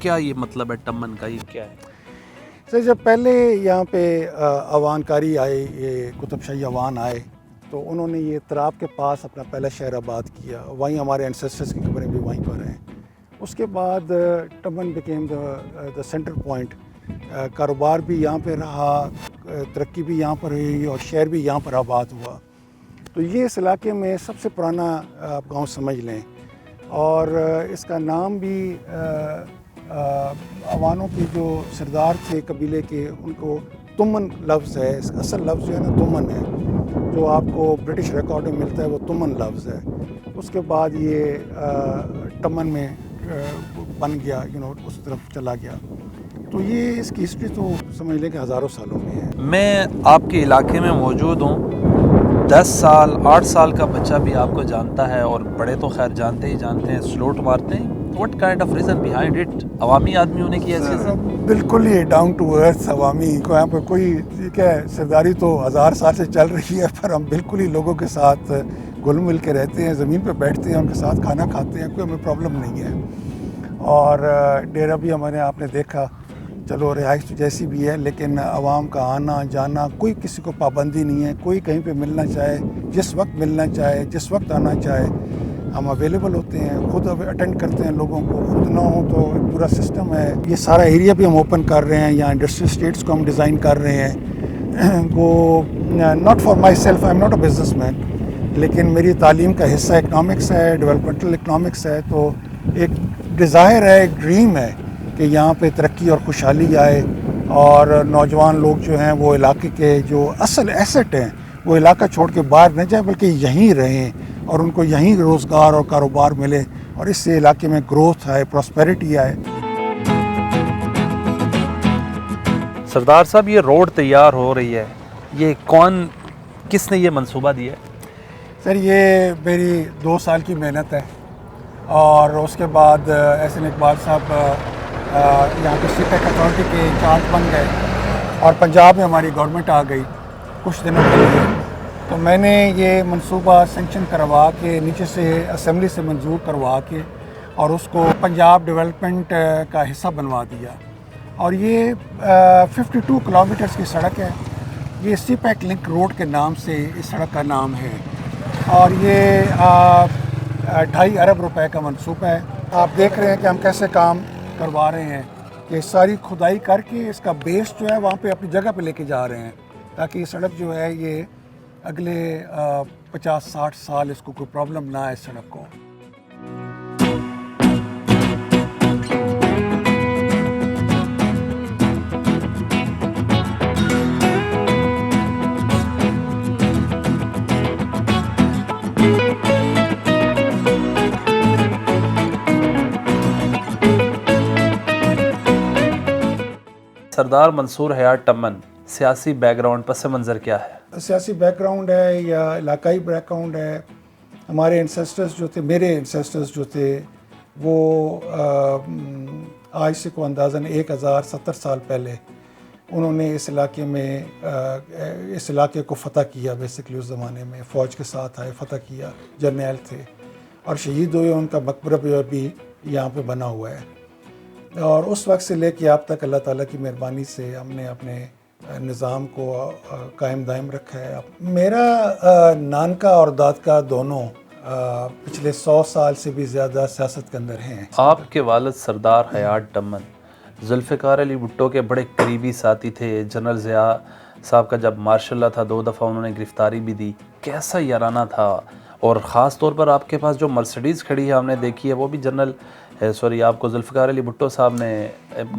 کیا یہ مطلب ہے ٹمن کا، یہ کیا ہے؟ سر جب پہلے یہاں پہ عوان کاری آئے، یہ قطب شاہی عوان آئے، تو انہوں نے یہ تراب کے پاس اپنا پہلا شہر آباد کیا، وہیں ہمارے انسیسٹرز کی قبریں بھی وہیں پر ہیں۔ اس کے بعد ٹمن بیکیم دا سینٹر پوائنٹ، کاروبار بھی یہاں پہ رہا، ترقی بھی یہاں پر ہوئی اور شہر بھی یہاں پر آباد ہوا۔ تو یہ اس علاقے میں سب سے پرانا آپ گاؤں سمجھ لیں، اور اس کا نام بھی عوانوں کے جو سردار تھے قبیلے کے، ان کو تمن لفظ ہے، اس کا اصل لفظ جو ہے نا تمن ہے، جو آپ کو برٹش ریکارڈ میں ملتا ہے وہ تمن لفظ ہے۔ اس کے بعد یہ ٹمن میں بن گیا، اس طرف چلا گیا۔ تو یہ اس کی ہسٹری تو سمجھ لیں کہ ہزاروں سالوں میں ہے۔ میں آپ کے علاقے میں موجود ہوں، 10 سال 8 سال کا بچہ بھی آپ کو جانتا ہے، اور بڑے تو خیر جانتے ہی جانتے ہیں، سلوٹ مارتے ہیں۔ What kind of reason behind it؟ عوامی آدمی ہونے کی حیثیت سے بالکل ہی ڈاؤن ٹو ارتھ عوامی کو یہاں پہ کوئی، ٹھیک ہے سرداری تو 1000 سال سے چل رہی ہے، پر ہم بالکل ہی لوگوں کے ساتھ گل مل کے رہتے ہیں، زمین پہ بیٹھتے ہیں، ان کے ساتھ کھانا کھاتے ہیں، کوئی ہمیں پرابلم نہیں ہے۔ اور ڈیرہ بھی ہمارے آپ نے دیکھا، چلو رہائش تو جیسی بھی ہے، لیکن عوام کا آنا جانا کوئی کسی کو پابندی نہیں ہے، کوئی کہیں پہ ملنا چاہے، جس وقت ملنا چاہے، جس وقت آنا چاہے، ہم اویلیبل ہوتے ہیں، خود اٹینڈ کرتے ہیں لوگوں کو، خود نہ ہو تو ایک پورا سسٹم ہے۔ یہ سارا ایریا بھی ہم اوپن کر رہے ہیں، یہاں انڈسٹریل اسٹیٹس کو ہم ڈیزائن کر رہے ہیں۔ وہ not for my self, I am not a business man, لیکن میری تعلیم کا حصہ اکنامکس ہے، ڈیولپمنٹل اکنامکس ہے، تو ایک ڈیزائر ہے، ایک ڈریم ہے کہ یہاں پہ ترقی اور خوشحالی آئے، اور نوجوان لوگ جو ہیں وہ علاقے کے جو اصل ایسٹ ہیں وہ علاقہ چھوڑ کے باہر نہ جائیں، بلکہ یہیں رہیں، اور ان کو یہیں روزگار اور کاروبار ملے، اور اس سے علاقے میں گروتھ آئے، پراسپیرٹی آئے۔ سردار صاحب یہ روڈ تیار ہو رہی ہے، یہ کس نے یہ منصوبہ دیا ہے؟ سر یہ میری 2 سال کی محنت ہے، اور اس کے بعد احسن اقبال صاحب یہاں پہ سی پیک اتھارٹی کے انچارج بن گئے، اور پنجاب میں ہماری گورنمنٹ آ گئی کچھ دنوں کے لیے، تو میں نے یہ منصوبہ سینکشن کروا کے نیچے سے اسمبلی سے منظور کروا کے، اور اس کو پنجاب ڈیولپمنٹ کا حصہ بنوا دیا۔ اور یہ 52 کلومیٹرز کی سڑک ہے، یہ سی پیک لنک روڈ کے نام سے اس سڑک کا نام ہے، اور یہ 2.5 ارب روپے کا منصوبہ ہے۔ آپ دیکھ رہے ہیں کہ ہم کیسے کام کروا رہے ہیں، کہ ساری کھدائی کر کے اس کا بیس جو ہے وہاں پہ اپنی جگہ پہ لے کے جا رہے ہیں، تاکہ یہ سڑک جو ہے یہ اگلے 50-60 سال اس کو کوئی پرابلم نہ آئے اس سڑک کو۔ سردار منصور حیات ٹمن، سیاسی بیک گراؤنڈ پس منظر کیا ہے؟ سیاسی بیک گراؤنڈ ہے یا علاقائی بیک گراؤنڈ ہے، ہمارے انسیسٹرز جو تھے، میرے انسیسٹرز جو تھے، وہ آج سے کو اندازاً 1070 سال پہلے انہوں نے اس علاقے میں اس علاقے کو فتح کیا، بیسکلی اس زمانے میں فوج کے ساتھ آئے، فتح کیا، جرنیل تھے اور شہید ہوئے، ان کا مقبرہ بھی یہاں پہ بنا ہوا ہے، اور اس وقت سے لے کے اب تک اللہ تعالیٰ کی مہربانی سے ہم نے اپنے نظام کو قائم دائم رکھا ہے۔ میرا نانکا اور دادکا دونوں پچھلے 100 سال سے بھی زیادہ سیاست کے اندر ہیں۔ آپ کے والد سردار حیات ٹمن ذوالفقار علی بھٹو کے بڑے قریبی ساتھی تھے۔ جنرل ضیاء صاحب کا جب مارشل لا تھا 2 دفعہ انہوں نے گرفتاری بھی دی، کیسا یارانہ تھا؟ اور خاص طور پر آپ کے پاس جو مرسیڈیز کھڑی ہے ہم نے دیکھی ہے، وہ بھی آپ کو ذوالفقار علی بھٹو صاحب نے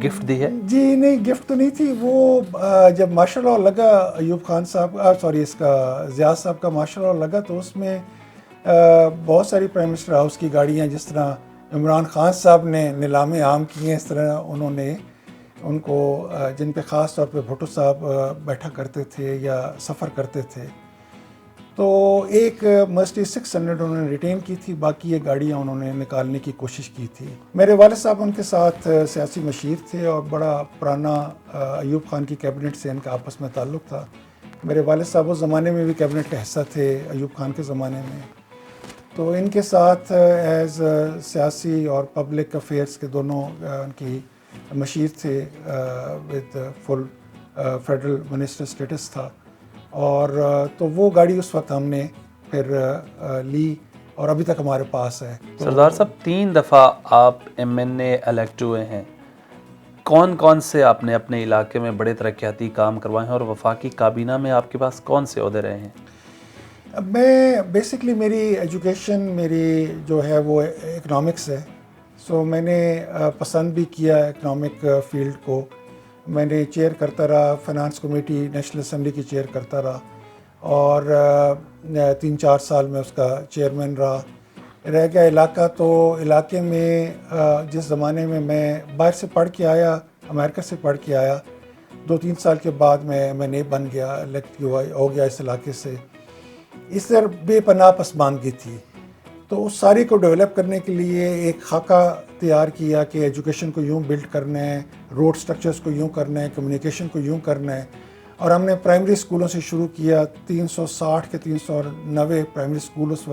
گفٹ دی ہے؟ جی نہیں، گفٹ تو نہیں تھی، وہ جب مارشل لا لگا ایوب خان صاحب اس کا ضیاء صاحب کا مارشل لا لگا، تو اس میں بہت ساری پرائم منسٹر ہاؤس کی گاڑیاں، جس طرح عمران خان صاحب نے نیلام عام کی ہیں، اس طرح انہوں نے ان کو، جن پہ خاص طور پہ بھٹو صاحب بیٹھا کرتے تھے یا سفر کرتے تھے، تو ایک مرسڈیز 600 انہوں نے ریٹین کی تھی، باقی یہ گاڑیاں انہوں نے نکالنے کی کوشش کی تھی۔ میرے والد صاحب ان کے ساتھ سیاسی مشیر تھے، اور بڑا پرانا ایوب خان کی کیبنٹ سے ان کا آپس میں تعلق تھا۔ میرے والد صاحب اس زمانے میں بھی کیبنٹ کا حصہ تھے ایوب خان کے زمانے میں، تو ان کے ساتھ ایز سیاسی اور پبلک افیئرس کے دونوں ان کی مشیر تھے with full federal minister status تھا، اور تو وہ گاڑی اس وقت ہم نے پھر لی اور ابھی تک ہمارے پاس ہے. سردار صاحب 3 دفعہ آپ MNA الیکٹ ہوئے ہیں، کون کون سے آپ نے اپنے علاقے میں بڑے ترقیاتی کام کروائے ہیں اور وفاقی کابینہ میں آپ کے پاس کون سے عہدے رہے ہیں؟ اب میں بیسکلی میری ایجوکیشن میری جو ہے وہ اکنامکس ہے، سو میں نے پسند بھی کیا اکنامک فیلڈ کو. میں نے چیئر کرتا رہا فائنانس کمیٹی نیشنل اسمبلی کی چیئر کرتا رہا، اور 3-4 سال میں اس کا چیئرمین رہ گیا. علاقہ تو علاقے میں جس زمانے میں باہر سے پڑھ کے آیا، امریکہ سے پڑھ کے آیا، 2-3 سال کے بعد میں نہیں بن گیا، الیکٹ ہو گیا اس علاقے سے. اس طرح بے پناہ پسماندگی تھی، تو اس ساری کو ڈیولپ کرنے کے لیے ایک خاکہ تیار کیا کہ ایجوکیشن کو یوں بلڈ کرنا ہے، روڈ سٹرکچرز کو یوں کرنا ہے، کمیونیکیشن کو یوں کرنا ہے. اور ہم نے پرائمری اسکولوں سے شروع کیا. 360 کے 390 پرائمری اسکول اس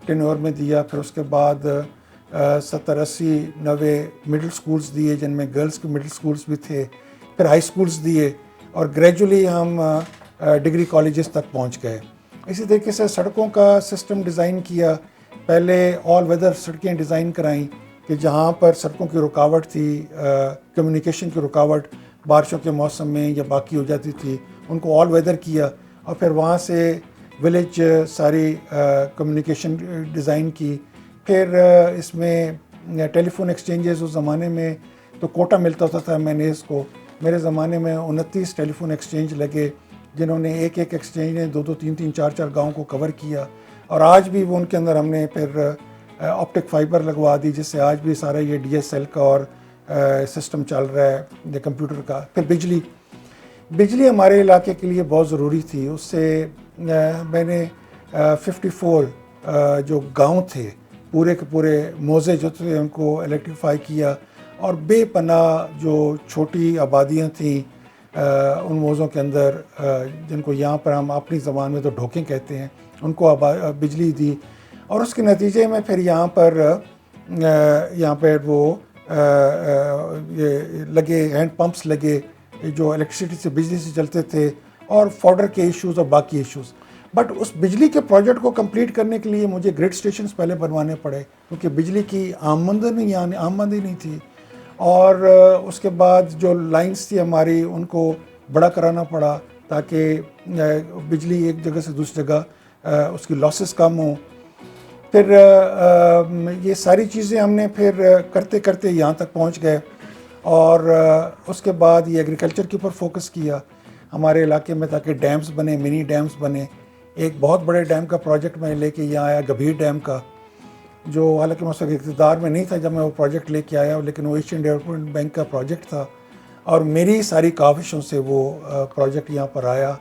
ٹینور میں دیا. پھر اس کے بعد 70-80-90 مڈل اسکولز دیے، جن میں گرلز کے مڈل اسکولز بھی تھے. پھر ہائی اسکولز دیے، اور گریجولی ہم ڈگری کالجز تک پہنچ گئے. اسی طریقے سے سڑکوں کا سسٹم ڈیزائن کیا. پہلے آل ویدر سڑکیں ڈیزائن کرائیں کہ جہاں پر سڑکوں کی رکاوٹ تھی، کمیونیکیشن کی رکاوٹ بارشوں کے موسم میں یا باقی ہو جاتی تھی، ان کو آل ویدر کیا. اور پھر وہاں سے ولیج ساری کمیونیکیشن ڈیزائن کی. پھر اس میں ٹیلی فون ایکسچینجز اس زمانے میں تو کوٹا ملتا ہوتا تھا MNAs کو. میرے زمانے میں 29 ٹیلی فون ایکسچینج لگے، جنہوں نے ایک ایکسچینج نے 2-2 3-3 4-4 گاؤں کو کور کیا. اور آج بھی وہ ان کے اندر ہم نے پھر آپٹک فائبر لگوا دی، جس سے آج بھی سارا یہ DSL کا اور سسٹم چل رہا ہے کمپیوٹر کا. پھر بجلی ہمارے علاقے کے لیے بہت ضروری تھی. اس سے میں نے 54 جو گاؤں تھے پورے کے پورے موزے جو تھے ان کو الیکٹریفائی کیا. اور بے پناہ جو چھوٹی آبادیاں تھیں ان موزوں کے اندر، جن کو یہاں پر ہم اپنی زبان میں تو ڈھوکیں کہتے ہیں، ان کو بجلی دی. اور اس کے نتیجے میں پھر یہاں پر وہ لگے ہینڈ پمپس لگے جو الیکٹریسٹی سے بجلی سے چلتے تھے، اور فوڈر کے ایشوز اور باقی ایشوز. بٹ اس بجلی کے پروجیکٹ کو کمپلیٹ کرنے کے لیے مجھے گریڈ اسٹیشنز پہلے بنوانے پڑے، کیونکہ بجلی کی آمدنی نہیں تھی. اور اس کے بعد جو لائنز تھی ہماری ان کو بڑا کرانا پڑا تاکہ بجلی ایک جگہ سے دوسری جگہ اس کی لاسز کم ہوں. پھر یہ ساری چیزیں ہم نے پھر کرتے کرتے یہاں تک پہنچ گئے. اور اس کے بعد یہ ایگریکلچر کے اوپر فوکس کیا ہمارے علاقے میں، تاکہ ڈیمز بنے، منی ڈیمز بنے. ایک بہت بڑے ڈیم کا پروجیکٹ میں لے کے یہاں آیا، گبھیر ڈیم کا، جو حالانکہ میں اس وقت اقتدار میں نہیں تھا جب میں وہ پروجیکٹ لے کے آیا، لیکن وہ ایشین ڈیولپمنٹ بینک کا پروجیکٹ تھا، اور میری ساری کاوشوں سے وہ پروجیکٹ یہاں پر آیا.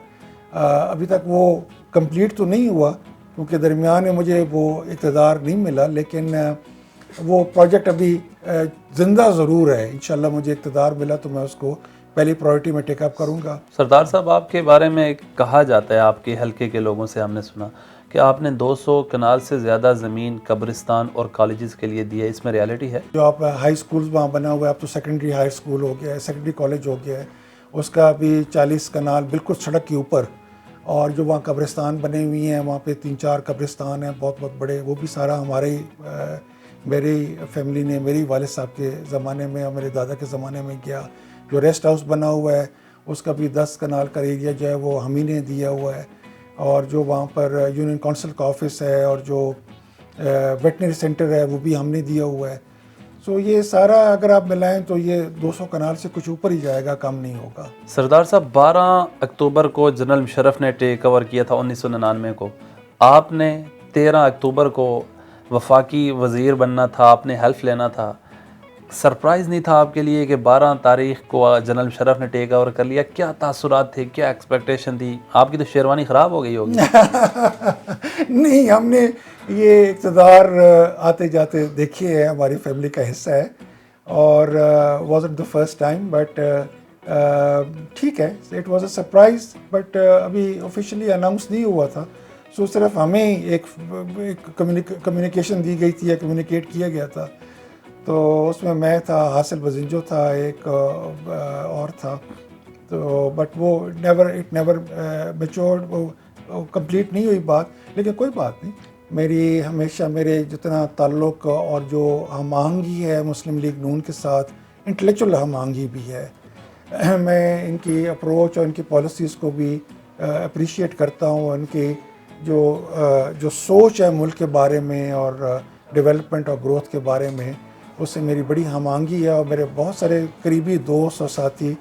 ابھی تک وہ کمپلیٹ تو نہیں ہوا کیونکہ درمیان میں مجھے وہ اقتدار نہیں ملا، لیکن وہ پروجیکٹ ابھی زندہ ضرور ہے. انشاءاللہ مجھے اقتدار ملا تو میں اس کو پہلی پرائورٹی میں ٹیک اپ کروں گا. سردار صاحب، آپ کے بارے میں کہا جاتا ہے، آپ کے حلقے کے لوگوں سے ہم نے سنا کہ آپ نے 200 کنال سے زیادہ زمین قبرستان اور کالجز کے لیے دی ہے، اس میں ریالٹی ہے؟ جو آپ ہائی اسکولز وہاں بنا ہوا ہے، اب تو سیکنڈری ہائی اسکول ہو گیا ہے، سیکنڈری کالج ہو گیا ہے، اس کا بھی 40 کنال بالکل سڑک کے اوپر. اور جو وہاں قبرستان بنے ہوئی ہیں، وہاں پہ 3-4 قبرستان ہیں بہت بہت بڑے، وہ بھی سارا میری فیملی نے، میری والد صاحب کے زمانے میں اور میرے دادا کے زمانے میں کیا. جو ریسٹ ہاؤس بنا ہوا ہے اس کا بھی 10 کنال کا ایریا جو ہے وہ ہم ہی نے دیا ہوا ہے. اور جو وہاں پر یونین کونسل کا آفس ہے اور جو ویٹنری سینٹر ہے وہ بھی ہم نے دیا ہوا ہے. سو یہ سارا اگر آپ ملائیں تو یہ 200 کنال سے کچھ اوپر ہی جائے گا، کم نہیں ہوگا. سردار صاحب، 12 اکتوبر کو جنرل مشرف نے ٹیک اوور کیا تھا 1999 کو. آپ نے 13 اکتوبر کو وفاقی وزیر بننا تھا، آپ نے حلف لینا تھا. سرپرائز نہیں تھا آپ کے لیے کہ 12 تاریخ کو جنرل مشرف نے ٹیک اوور کر لیا؟ کیا تاثرات تھے، کیا ایکسپیکٹیشن تھی؟ آپ کی تو شیروانی خراب ہو گئی ہوگی. نہیں، ہم نے یہ اقتدار آتے جاتے دیکھیے ہے، ہماری فیملی کا حصہ ہے، اور wasn't the first time but ٹھیک ہے، it was a surprise but ابھی آفیشلی اناؤنس نہیں ہوا تھا. سو صرف ہمیں ایک کمیونیکیشن دی گئی تھی یا کمیونیکیٹ کیا گیا تھا. تو اس میں تھا، حاصل بزنجو تھا، ایک اور تھا، تو بٹ وہ اٹ نیور میچورڈ، وہ کمپلیٹ نہیں ہوئی بات. لیکن کوئی بات نہیں، میری ہمیشہ میرے جتنا تعلق اور جو ہم آہنگی ہے مسلم لیگ نون کے ساتھ، انٹلیکچوئل ہم آہنگی بھی ہے. میں ان کی اپروچ اور ان کی پالیسیز کو بھی اپریشیٹ کرتا ہوں. ان کی جو سوچ ہے ملک کے بارے میں اور ڈیولپمنٹ اور گروتھ کے بارے میں، اس سے میری بڑی ہم آہنگی ہے. اور میرے بہت سارے قریبی دوست اور ساتھی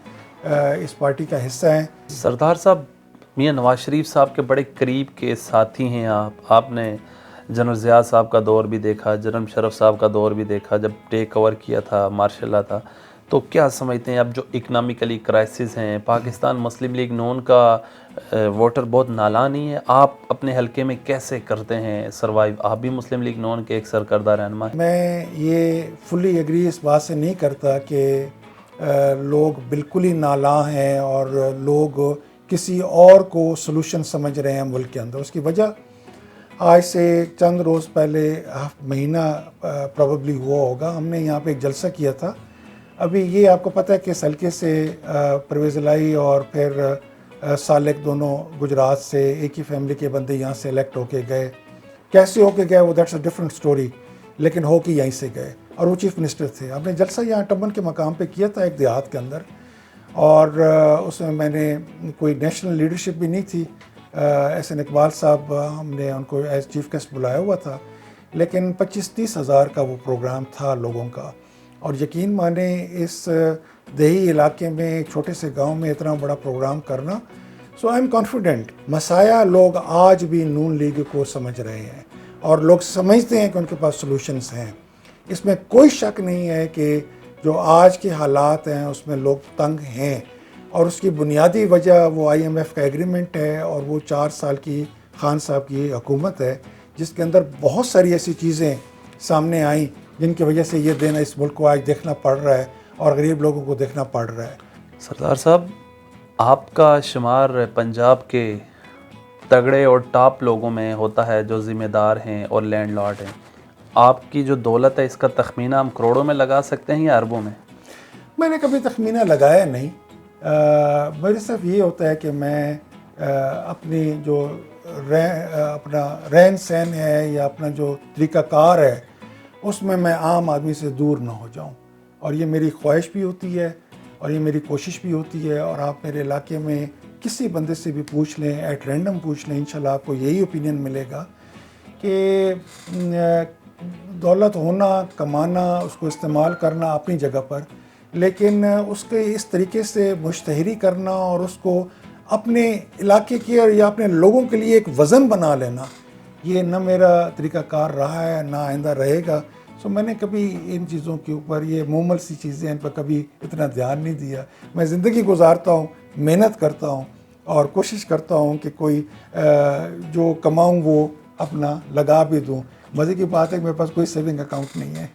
اس پارٹی کا حصہ ہیں. سردار صاحب، میاں نواز شریف صاحب کے بڑے قریب کے ساتھی ہیں آپ نے جنرل ضیاء صاحب کا دور بھی دیکھا، جنرل مشرف صاحب کا دور بھی دیکھا جب ٹیک اوور کیا تھا، ماشاء اللہ تھا. تو کیا سمجھتے ہیں اب جو اکنامکلی کرائسس ہیں، پاکستان مسلم لیگ نون کا ووٹر بہت نالانی ہے، آپ اپنے حلقے میں کیسے کرتے ہیں سروائیو؟ آپ بھی مسلم لیگ نون کے ایک سرکردہ رہنما ہیں. میں یہ فلی ایگری اس بات سے نہیں کرتا کہ لوگ بالکل ہی نالاں ہیں اور لوگ کسی اور کو سلوشن سمجھ رہے ہیں ملک کے اندر. اس کی وجہ آج سے چند روز پہلے مہینہ پروبیبلی ہوا ہوگا، ہم نے یہاں پہ ایک جلسہ کیا تھا. ابھی یہ آپ کو پتہ ہے کہ اس حلقے سے پرویز الہی اور پھر سالک دونوں گجرات سے ایک ہی فیملی کے بندے یہاں سے الیکٹ ہو کے گئے. کیسے ہو کے گئے وہ دیٹس اے ڈفرنٹ اسٹوری، لیکن ہو کے یہیں سے گئے اور وہ چیف منسٹر تھے. ہم نے جلسہ یہاں ٹمن کے مقام پہ کیا تھا، ایک دیہات کے اندر، اور اس میں نے کوئی نیشنل لیڈرشپ بھی نہیں تھی. احسن اقبال صاحب، ہم نے ان کو ایز چیف گیسٹ بلایا ہوا تھا، لیکن 25-30 ہزار کا وہ پروگرام تھا لوگوں کا. اور یقین مانیں اس دیہی علاقے میں ایک چھوٹے سے گاؤں میں اتنا بڑا پروگرام کرنا، سو آئی ایم کانفیڈنٹ مسایہ لوگ آج بھی نون لیگ کو سمجھ رہے ہیں اور لوگ سمجھتے ہیں کہ ان کے پاس سلوشنز ہیں. اس میں کوئی شک نہیں ہے کہ جو آج کے حالات ہیں اس میں لوگ تنگ ہیں، اور اس کی بنیادی وجہ وہ IMF کا ایگریمنٹ ہے اور وہ 4 سال کی خان صاحب کی حکومت ہے، جس کے اندر بہت ساری ایسی چیزیں سامنے آئیں جن کی وجہ سے یہ دن اس ملک کو آج دیکھنا پڑ رہا ہے اور غریب لوگوں کو دیکھنا پڑ رہا ہے. سردار صاحب، آپ کا شمار پنجاب کے تگڑے اور ٹاپ لوگوں میں ہوتا ہے جو ذمہ دار ہیں اور لینڈ لارڈ ہیں. آپ کی جو دولت ہے اس کا تخمینہ ہم کروڑوں میں لگا سکتے ہیں یا اربوں میں؟ میں نے کبھی تخمینہ لگایا نہیں. میرے صرف یہ ہوتا ہے کہ میں اپنی جو اپنا رہن سہن ہے یا اپنا جو طریقہ کار ہے اس میں عام آدمی سے دور نہ ہو جاؤں، اور یہ میری خواہش بھی ہوتی ہے اور یہ میری کوشش بھی ہوتی ہے. اور آپ میرے علاقے میں کسی بندے سے بھی پوچھ لیں، ایٹ رینڈم پوچھ لیں، انشاءاللہ آپ کو یہی اوپینین ملے گا کہ دولت ہونا، کمانا، اس کو استعمال کرنا اپنی جگہ پر، لیکن اس کے اس طریقے سے مشتہری کرنا اور اس کو اپنے علاقے کے یا اپنے لوگوں کے لیے ایک وزن بنا لینا، یہ نہ میرا طریقہ کار رہا ہے نہ آئندہ رہے گا. سو میں نے کبھی ان چیزوں کے اوپر، یہ مومل سی چیزیں، ان پر کبھی اتنا دھیان نہیں دیا. میں زندگی گزارتا ہوں، محنت کرتا ہوں اور کوشش کرتا ہوں کہ کوئی جو کماؤں وہ اپنا لگا بھی دوں. مزے کی بات ہے کہ میرے پاس کوئی سیونگ اکاؤنٹ نہیں ہے.